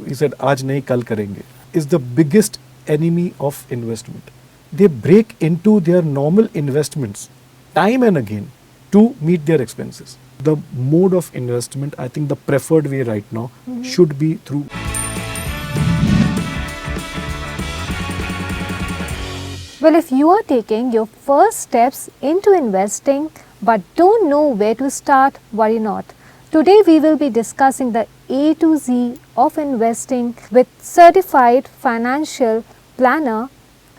he said, "Aaj nahi kal karenge," is the biggest enemy of investment. They break into their normal investments time and again to meet their expenses. The mode of investment, I think the preferred way right now should be through. Well, if you are taking your first steps into investing but don't know where to start, worry not. Today we will be discussing the A to Z of investing with certified financial planner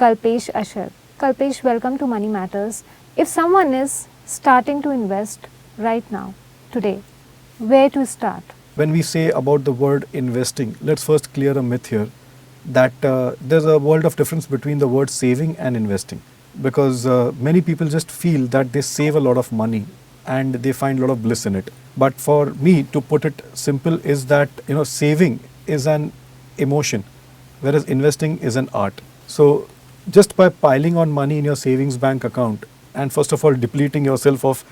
Kalpesh Ashar. Kalpesh, welcome to Money Matters. If someone is starting to invest right now, today, where to start? When we say about the word investing, let's first clear a myth here that there's a world of difference between the word saving and investing, because many people just feel that they save a lot of money and they find a lot of bliss in it. But for me, to put it simple, is that saving is an emotion, whereas investing is an art. So just by piling on money in your savings bank account and first of all depleting yourself of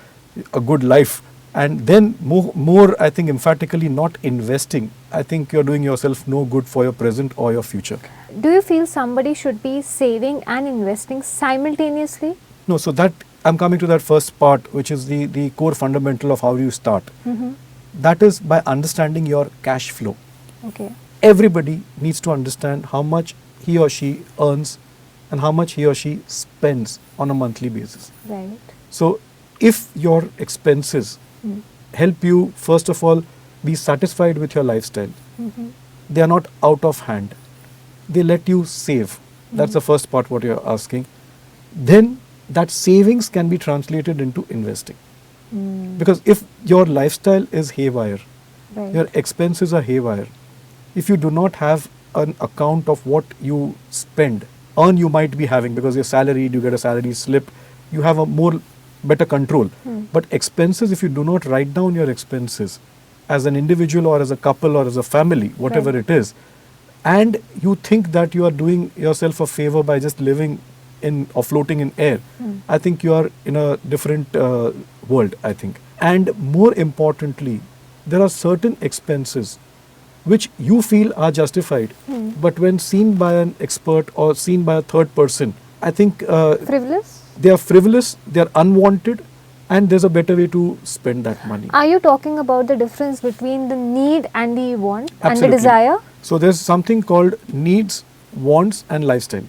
a good life, and then more I think emphatically not investing, I think you're doing yourself no good for your present or your future. Do you feel somebody should be saving and investing simultaneously? No, so that I'm coming to that first part, which is the core fundamental of how you start. That is by understanding your cash flow. Okay. Everybody needs to understand how much he or she earns and how much he or she spends on a monthly basis. Right. So if your expenses help you, first of all, be satisfied with your lifestyle, they are not out of hand, they let you save. That's the first part what you're asking. Then that savings can be translated into investing. Because if your lifestyle is haywire, Right. your expenses are haywire, if you do not have an account of what you spend, earn you might be having because you're salaried, you get a salary slip, you have a more better control. But expenses, if you do not write down your expenses as an individual or as a couple or as a family, whatever Right. it is, and you think that you are doing yourself a favor by just living in or floating in air, I think you are in a different world, I think. And more importantly, there are certain expenses which you feel are justified, but when seen by an expert or seen by a third person, I think Frivolous? they are frivolous, they are unwanted, and there's a better way to spend that money. Are you talking about the difference between the need and the want and the Absolutely. desire? So there's something called needs, wants, and lifestyle.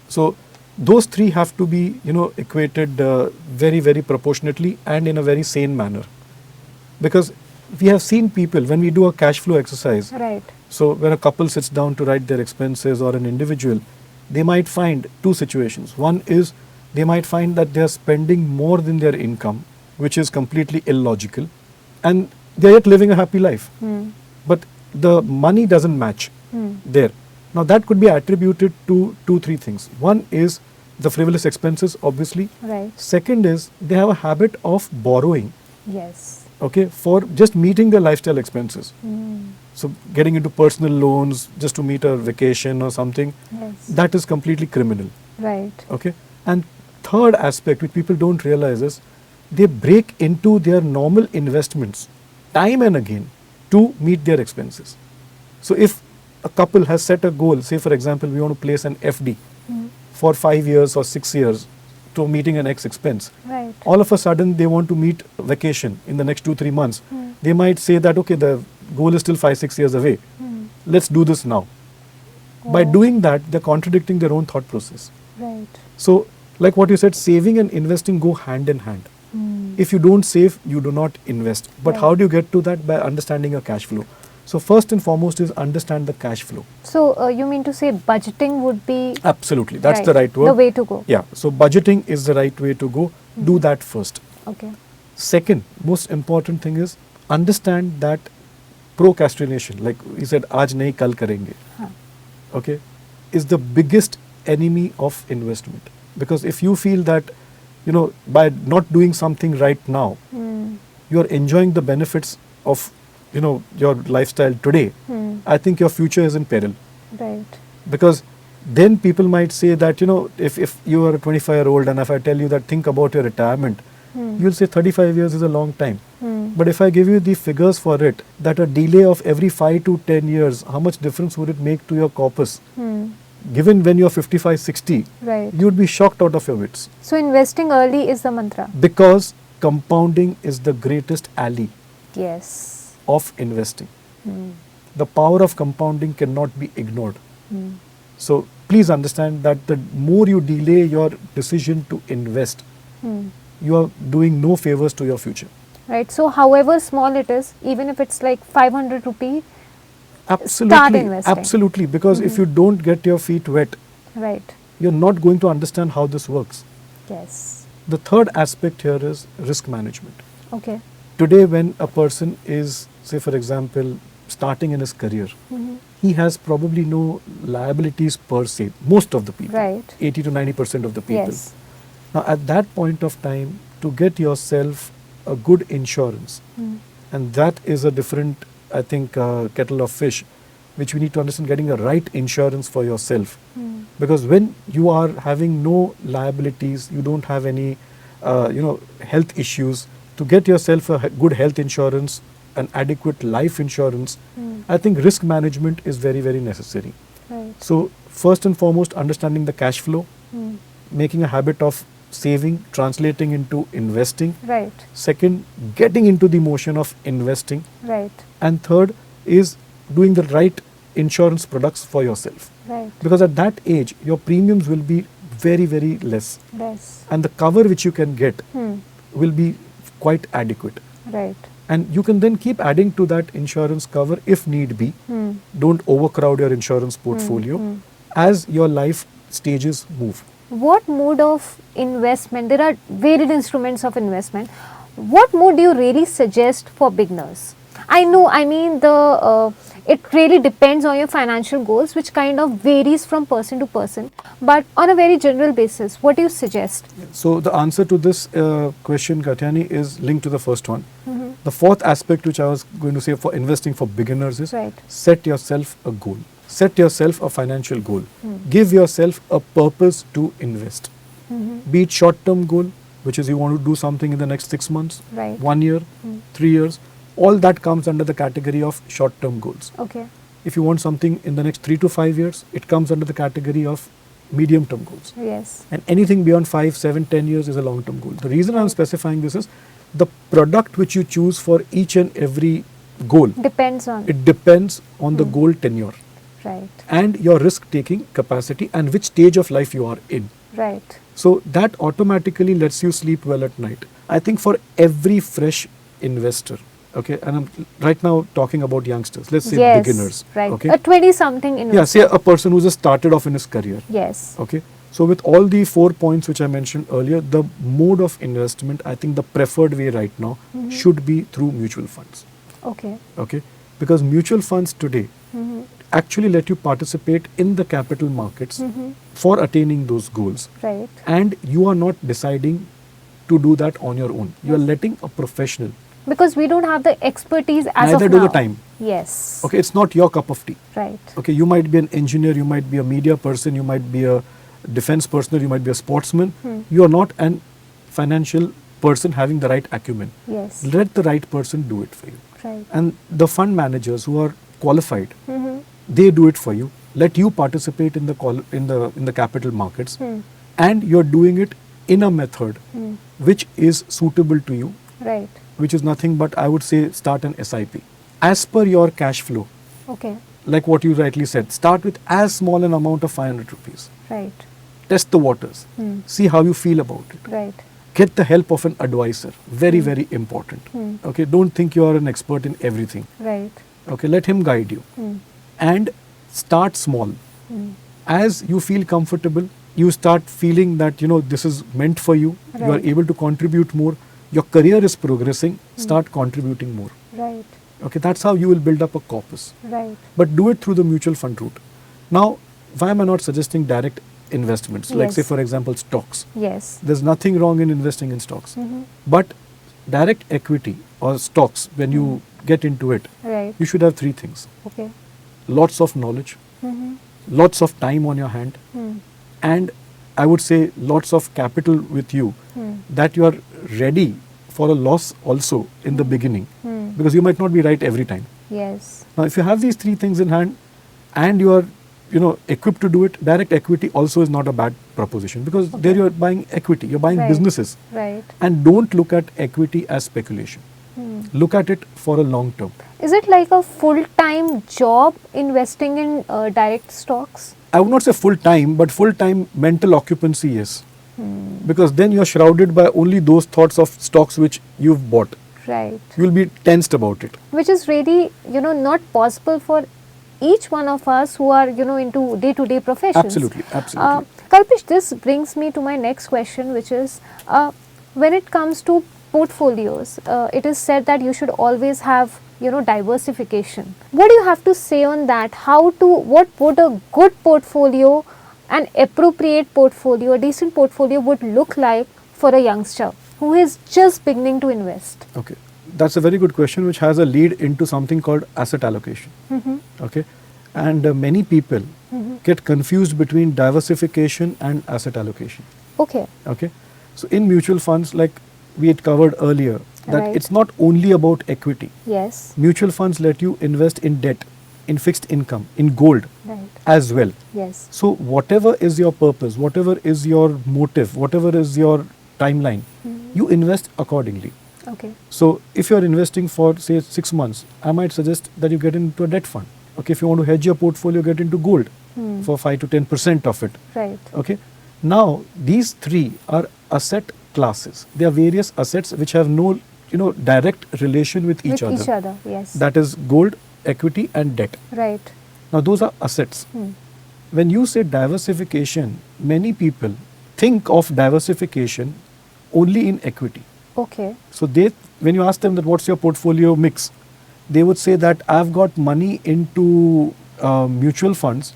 So those three have to be, equated very, very proportionately and in a very sane manner. Because we have seen people, when we do a cash flow exercise, Right. so when a couple sits down to write their expenses or an individual, they might find two situations. One is they might find that they are spending more than their income, which is completely illogical, and they are yet living a happy life. But the money doesn't match there. Now that could be attributed to 2-3 things. One is the frivolous expenses, obviously. Right. Second is they have a habit of borrowing, Yes. okay, for just meeting their lifestyle expenses. So getting into personal loans just to meet a vacation or something, Yes. that is completely criminal. Right. Okay. And third aspect which people don't realize is they break into their normal investments time and again to meet their expenses. So if a couple has set a goal, say for example we want to place an FD for 5 years or 6 years to meeting an X expense, Right. all of a sudden they want to meet vacation in the next 2-3 months. They might say that, okay, the goal is still 5-6 years away, let's do this now. By doing that, they're contradicting their own thought process. Right. So like what you said, saving and investing go hand in hand. If you don't save, you do not invest. But Right. how do you get to that? By understanding your cash flow. So first and foremost is understand the cash flow. So you mean to say budgeting would be Absolutely, that's the right word. the way to go? Yeah, so budgeting is the right way to go. Do that first. Okay. Second, most important thing is understand that procrastination, like he said, aaj nahi kal karenge, okay, is the biggest enemy of investment. Because if you feel that, by not doing something right now, you are enjoying the benefits of, your lifestyle today, I think your future is in peril. Right. Because then people might say that, if you are a 25-year-old and if I tell you that think about your retirement, you'll say 35 years is a long time. But if I give you the figures for it, that a delay of every 5 to 10 years, how much difference would it make to your corpus? Given when you're 55, 60, Right. you'd be shocked out of your wits. So investing early is the mantra. Because compounding is the greatest ally Yes. of investing. The power of compounding cannot be ignored. So please understand that the more you delay your decision to invest, you are doing no favors to your future. Right. So however small it is, even if it's like 500 rupee, Absolutely, investing. absolutely. Because if you don't get your feet wet, right. you're not going to understand how this works. Yes. The third aspect here is risk management. Okay. Today, when a person is, say for example, starting in his career, he has probably no liabilities per se, most of the people, Right. 80 to 90% of the people. Yes. Now, at that point of time, to get yourself a good insurance, and that is a different, I think, kettle of fish, which we need to understand, getting the right insurance for yourself. Because when you are having no liabilities, you don't have any, health issues, to get yourself a good health insurance, an adequate life insurance, I think risk management is very, very necessary. Right. So, first and foremost, understanding the cash flow, making a habit of saving, translating into investing. Right. Second, getting into the motion of investing. Right. And third is doing the right insurance products for yourself. Right. Because at that age, your premiums will be very, very less. Yes. And the cover which you can get will be quite adequate. Right. And you can then keep adding to that insurance cover if need be. Don't overcrowd your insurance portfolio as your life stages move. What mode of investment? There are varied instruments of investment. What mode do you really suggest for beginners? I know, I mean, it really depends on your financial goals, which kind of varies from person to person. But on a very general basis, what do you suggest? So the answer to this question, Katyayani, is linked to the first one. The fourth aspect which I was going to say for investing for beginners is Right. set yourself a goal. Set yourself a financial goal. Give yourself a purpose to invest. Be it short-term goal, which is you want to do something in the next 6 months, Right. 1 year, 3 years. All that comes under the category of short-term goals. Okay. If you want something in the next 3 to 5 years, it comes under the category of medium-term goals. Yes. And anything beyond 5, 7, 10 years is a long-term goal. The reason I'm specifying this is the product which you choose for each and every goal, Depends on. it depends on the goal tenure Right. and your risk-taking capacity and which stage of life you are in. Right. So that automatically lets you sleep well at night. I think for every fresh investor, okay, and I'm right now talking about youngsters, let's say Yes. beginners, Right. okay. A 20-something investor. Yeah, say a person who just started off in his career. Yes. Okay. So with all the 4 points which I mentioned earlier, the mode of investment, I think the preferred way right now should be through mutual funds. Okay. Okay. Because mutual funds today actually let you participate in the capital markets for attaining those goals. Right. And you are not deciding to do that on your own. You are letting a professional. Because we don't have the expertise as Neither of do now. the time. Yes. Okay. It's not your cup of tea. Right. Okay. You might be an engineer, you might be a media person, you might be a defense personnel, you might be a sportsman. You are not an financial person having the right acumen. Yes. Let the right person do it for you. Right. And the fund managers who are qualified, they do it for you. Let you participate in the capital markets, and you're doing it in a method which is suitable to you, Right. which is nothing but, I would say, start an SIP as per your cash flow. Okay. Like what you rightly said, start with as small an amount of 500 rupees. Right. Test the waters. See how you feel about it. Right. Get the help of an advisor. Very, very important. Okay, don't think you are an expert in everything. Right. Okay, let him guide you. And start small. As you feel comfortable, you start feeling that, this is meant for you. You are Right. able to contribute more. Your career is progressing. Start contributing more. Right. Okay, that's how you will build up a corpus. Right. But do it through the mutual fund route. Now, why am I not suggesting direct investments? Like, say, Yes. for example, stocks. Yes. There's nothing wrong in investing in stocks. But direct equity or stocks, when you get into it, Right. you should have 3 things. Okay. Lots of knowledge, lots of time on your hand, and I would say lots of capital with you that you are ready for a loss also in the beginning, Hmm. because you might not be right every time. Yes. Now, if you have these three things in hand and you are, equipped to do it, direct equity also is not a bad proposition, because there you are buying equity, you're buying Right. businesses. Right. And don't look at equity as speculation. Hmm. Look at it for a long term. Is it like a full-time job investing in direct stocks? I would not say full time, but full time mental occupancy, yes. Hmm. Because then you're shrouded by only those thoughts of stocks which you've bought. Right. You'll be tensed about it. Which is really, not possible for each one of us who are, into day-to-day professions. Absolutely, absolutely. Kalpesh, this brings me to my next question, which is, when it comes to portfolios, it is said that you should always have, diversification. What do you have to say on that? What would a good portfolio, an appropriate portfolio, a decent portfolio would look like for a youngster who is just beginning to invest? Okay. That's a very good question, which has a lead into something called asset allocation. Mm-hmm. Okay. And many people get confused between diversification and asset allocation. Okay. Okay. So in mutual funds, like we had covered earlier, that Right. it's not only about equity. Yes. Mutual funds let you invest in debt, in fixed income, in gold Right. as well. Yes. So whatever is your purpose, whatever is your motive, whatever is your timeline, you invest accordingly. Okay. So if you're investing for say 6 months, I might suggest that you get into a debt fund. Okay, if you want to hedge your portfolio, get into gold for 5 to 10% of it. Right. Okay. Now these three are asset classes. They are various assets which have no direct relation with each other. Each other, yes. That is gold, equity, and debt. Right. Now those are assets. When you say diversification, many people think of diversification only in equity. Okay. So when you ask them that what's your portfolio mix, they would say that I've got money into mutual funds,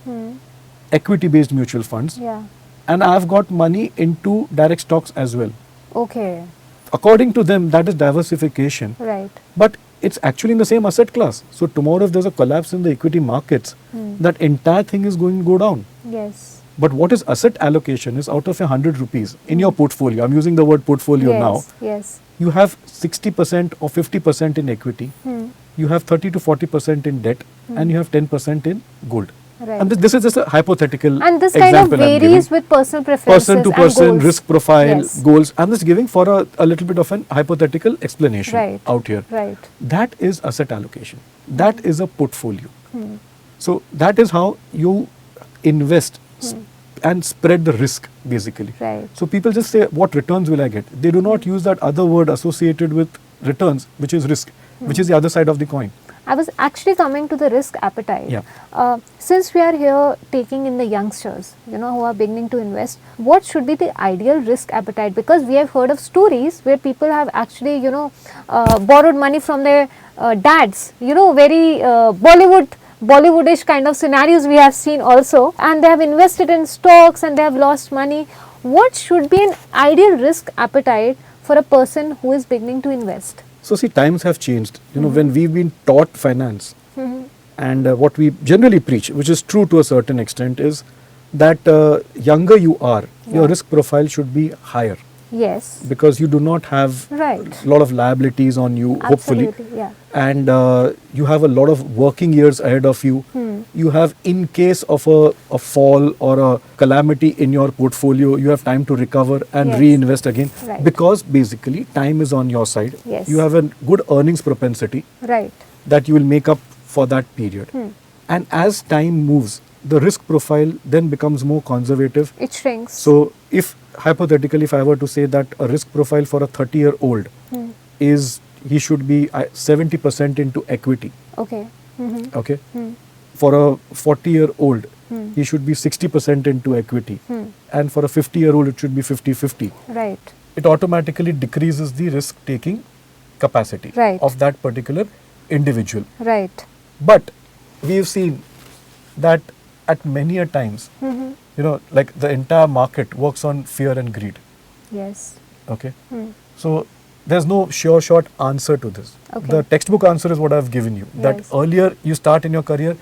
equity-based mutual funds, Yeah. and I've got money into direct stocks as well. Okay. According to them, that is diversification. Right. But it's actually in the same asset class. So tomorrow if there's a collapse in the equity markets, that entire thing is going to go down. Yes. But what is asset allocation is out of 100 rupees in your portfolio, I'm using the word portfolio now, Yes. Yes. you have 60% or 50% in equity, you have 30 to 40% in debt, and you have 10% in gold. Right. And this is just a hypothetical And this kind of example I'm varies giving. with personal preferences Person to and person, goals. risk profile, Yes. goals. I'm just giving for a little bit of an hypothetical explanation Right. out here. Right. That is asset allocation. That is a portfolio. So that is how you invest and spread the risk basically. Right. So people just say, what returns will I get? They do not use that other word associated with returns, which is risk, which is the other side of the coin. I was actually coming to the risk appetite. Yeah. Since we are here taking in the youngsters, who are beginning to invest, what should be the ideal risk appetite? Because we have heard of stories where people have actually, borrowed money from their dads, very Bollywoodish kind of scenarios we have seen also, and they have invested in stocks and they have lost money. What should be an ideal risk appetite for a person who is beginning to invest? So see, times have changed. When we've been taught finance, and what we generally preach, which is true to a certain extent, is that younger you are, your risk profile should be higher, Yes. because you do not have Right. a lot of liabilities on you, hopefully. Absolutely. Yeah. And you have a lot of working years ahead of you. You have, in case of a fall or a calamity in your portfolio, you have time to recover and Yes. reinvest again, Right. because basically time is on your side. Yes. You have a good earnings propensity Right. that you will make up for that period. And as time moves, the risk profile then becomes more conservative. It shrinks. So if hypothetically, if I were to say that a risk profile for a 30-year-old is he should be 70% into equity. Okay. Okay. For a 40-year-old, he should be 60% into equity. And for a 50-year-old, it should be 50-50. Right. It automatically decreases the risk-taking capacity Right. of that particular individual. Right. But we've seen that at many a times, like the entire market works on fear and greed. Yes. Okay. So there's no sure short answer to this. Okay. The textbook answer is what I've given you. That Yes. earlier you start in your career,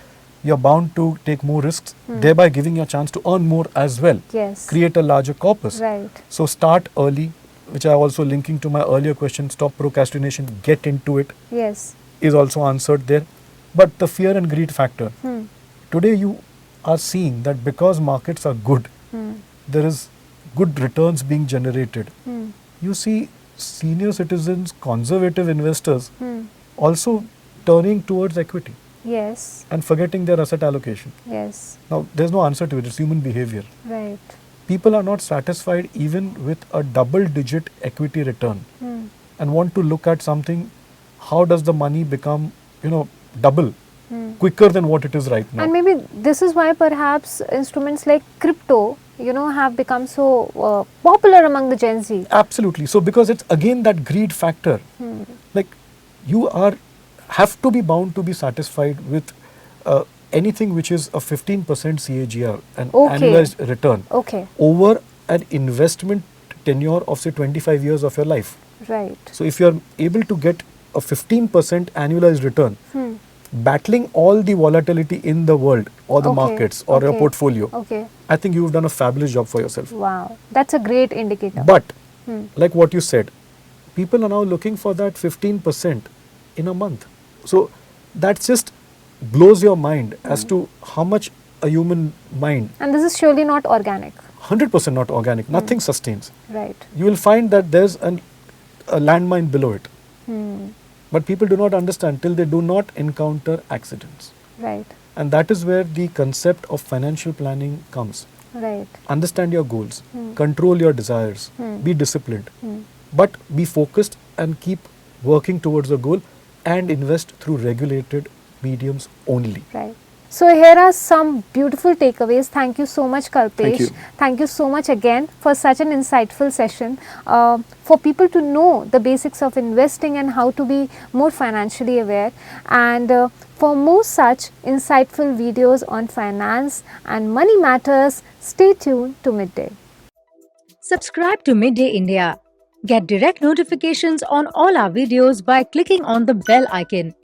you're bound to take more risks, thereby giving you a chance to earn more as well. Yes. Create a larger corpus. Right. So start early, which I also linking to my earlier question, stop procrastination, get into it, Yes. is also answered there. But the fear and greed factor. Today you are seeing that because markets are good, there is good returns being generated. You see senior citizens, conservative investors also turning towards equity Yes. and forgetting their asset allocation. Yes. Now, there's no answer to it, it's human behavior. Right. People are not satisfied even with a double-digit equity return and want to look at something, how does the money become, double quicker than what it is right now. And maybe this is why perhaps instruments like crypto, have become so popular among the Gen Z. Absolutely. So because it's again that greed factor, like you have to be bound to be satisfied with anything which is a 15% CAGR, an annualized return over an investment tenure of say 25 years of your life. Right. So if you're able to get a 15% annualized return, battling all the volatility in the world or the markets or your portfolio, I think you've done a fabulous job for yourself. Wow, that's a great indicator. But like what you said, people are now looking for that 15% in a month. So that just blows your mind as to how much a human mind, and this is surely not organic. 100% not organic, nothing sustains. Right. You will find that there's a landmine below it. But people do not understand till they do not encounter accidents. Right. And that is where the concept of financial planning comes. Right. Understand your goals, control your desires, be disciplined, but be focused and keep working towards a goal and invest through regulated mediums only. Right. So here are some beautiful takeaways. Thank you so much, Kalpesh. Thank you. Thank you so much again for such an insightful session. For people to know the basics of investing and how to be more financially aware. And for more such insightful videos on finance and money matters, stay tuned to Midday. Subscribe to Midday India. Get direct notifications on all our videos by clicking on the bell icon.